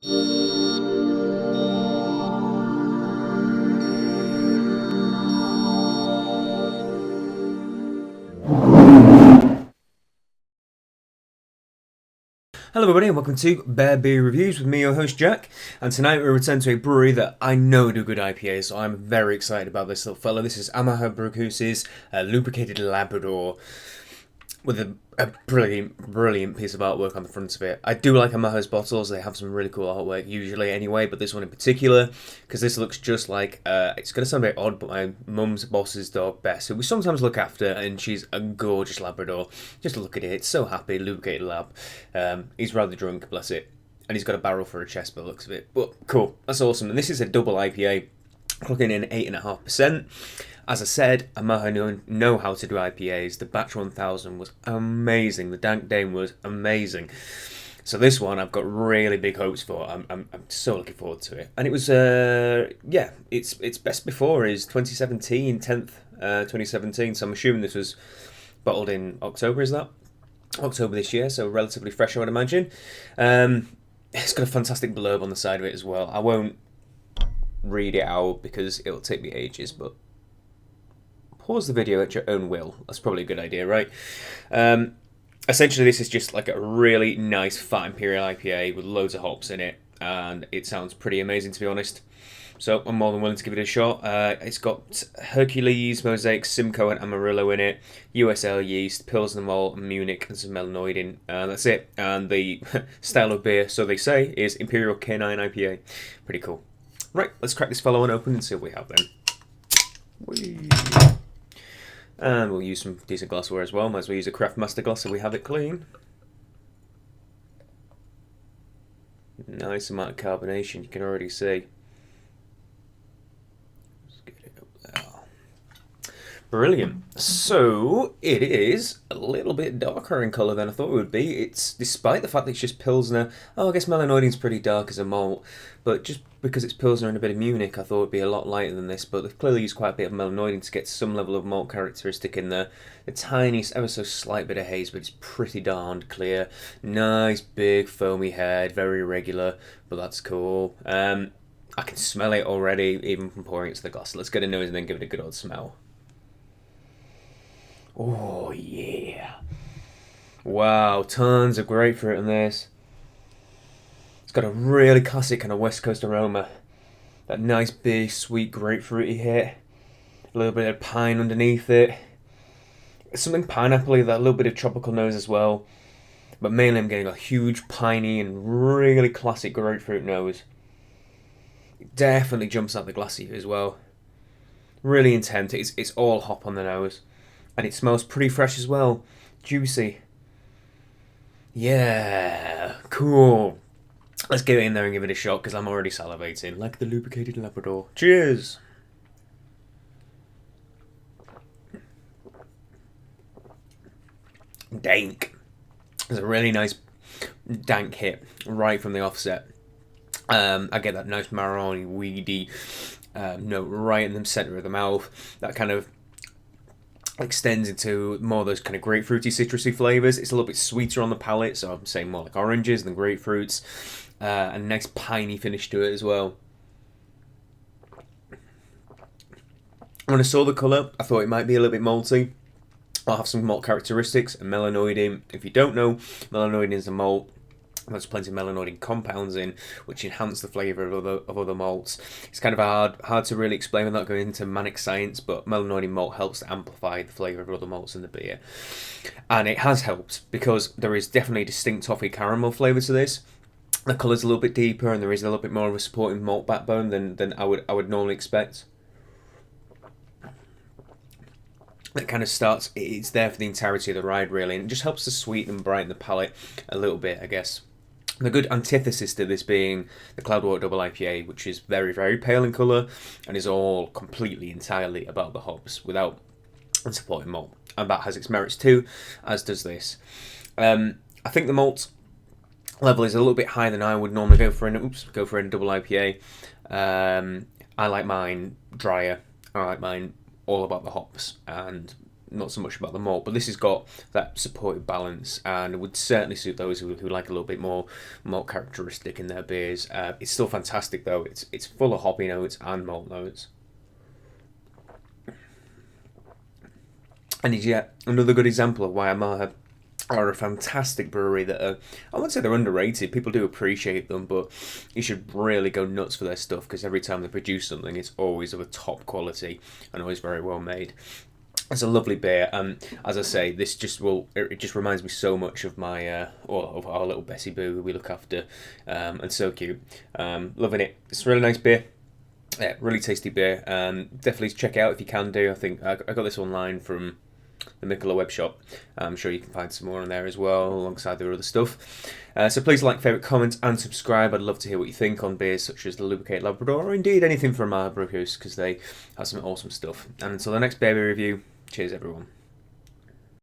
Hello everybody and welcome to Bear Beer Reviews with me, your host Jack, and tonight we return to a brewery that I know do good IPAs, so I'm very excited about this little fella. This is Amager Bryghus' Lubricated Labrador, with a brilliant piece of artwork on the front of it. I do like Amager's bottles, they have some really cool artwork usually anyway, but this one in particular, because this looks just like, it's going to sound a bit odd, but my mum's boss's dog Bess, who we sometimes look after, and she's a gorgeous Labrador. Just look at it, it's so happy, lubricated lab. He's rather drunk, bless it, and he's got a barrel for a chest by the looks of it, but cool, that's awesome. And this is a double IPA, clocking in 8.5%. As I said, Amager know how to do IPAs. The Batch 1000 was amazing. The Dank Dane was amazing. So this one I've got really big hopes for. I'm so looking forward to it. And it was, its best before is 2017, 10th, 2017. So I'm assuming this was bottled in October, is that? October this year, so relatively fresh, I would imagine. It's got a fantastic blurb on the side of it as well. I won't read it out because it'll take me ages, but pause the video at your own will. That's probably a good idea, right? Essentially, this is just like a really nice Fat Imperial IPA with loads of hops in it, and it sounds pretty amazing, to be honest. So I'm more than willing to give it a shot. It's got Hercules, Mosaic, Simcoe, and Amarillo in it, USL yeast, Pilsner malt, Munich, and some melanoidin. That's it. And the style of beer, so they say, is Imperial Canine IPA. Pretty cool. Right, let's crack this fellow one open and see what we have then. Whee. And we'll use some decent glassware as well. Might as well use a Craft Master glass so we have it clean. Nice amount of carbonation, you can already see. Let's get it up there. Brilliant. So, it is a little bit darker in colour than I thought it would be. It's, despite the fact that it's just Pilsner, I guess melanoidin's pretty dark as a malt, but just because it's Pilsner and a bit of Munich, I thought it would be a lot lighter than this, but they've clearly used quite a bit of melanoidin to get some level of malt characteristic in there. The tiniest, ever so slight bit of haze, but it's pretty darned clear. Nice, big, foamy head, very regular, but that's cool. I can smell it already, even from pouring it to the glass. Let's get a nose and then give it a good old smell. Oh, yeah. Wow, tons of grapefruit in this. It's got a really classic kind of West Coast aroma. That nice big sweet grapefruity hit. A little bit of pine underneath it. Something pineapple-y, that little bit of tropical nose as well. But mainly I'm getting a huge piney and really classic grapefruit nose. It definitely jumps out the glass at you as well. Really intense. It's all hop on the nose. And it smells pretty fresh as well. Juicy. Yeah, cool. Let's get in there and give it a shot because I'm already salivating like the lubricated Labrador. Cheers! Dank. There's a really nice dank hit right from the offset. I get that nice marroni, weedy note right in the centre of the mouth. That kind of extends into more of those kind of grapefruity, citrusy flavours. It's a little bit sweeter on the palate, so I'm saying more like oranges than grapefruits. And a nice piney finish to it as well. When I saw the colour, I thought it might be a little bit malty. I'll have some malt characteristics and melanoidin. If you don't know, melanoidin is a malt. There's plenty of melanoidin compounds in, which enhance the flavour of other malts. It's kind of hard to really explain without going into manic science, but melanoidin malt helps to amplify the flavour of other malts in the beer. And it has helped, because there is definitely a distinct toffee caramel flavour to this. The colour's a little bit deeper, and there is a little bit more of a supporting malt backbone than I would normally expect. It kind of starts, it's there for the entirety of the ride really, and it just helps to sweeten and brighten the palate a little bit, I guess. The good antithesis to this being the Cloudwater Double IPA, which is very, very pale in colour and is all completely, entirely about the hops without supporting malt. And that has its merits too, as does this. I think the malt level is a little bit higher than I would normally go for in a double IPA. I like mine drier. I like mine all about the hops, and not so much about the malt, but this has got that supportive balance and would certainly suit those who like a little bit more malt characteristic in their beers. It's still fantastic though. It's full of hoppy notes and malt notes. And it's yet another good example of why Amager are a fantastic brewery that are, I wouldn't say they're underrated. People do appreciate them, but you should really go nuts for their stuff because every time they produce something, it's always of a top quality and always very well made. It's a lovely beer, and as I say, this it just reminds me so much of my of our little Bessie Boo we look after, and so cute. Loving it. It's a really nice beer. Yeah, really tasty beer. Definitely check it out if you can do. I think I got this online from the Mikkeller web shop. I'm sure you can find some more on there as well, alongside their other stuff. So please like, favourite, comment and subscribe. I'd love to hear what you think on beers such as the Lubricated Labrador, or indeed anything from Amager Bryghus, because they have some awesome stuff. And until the next beer review, cheers everyone.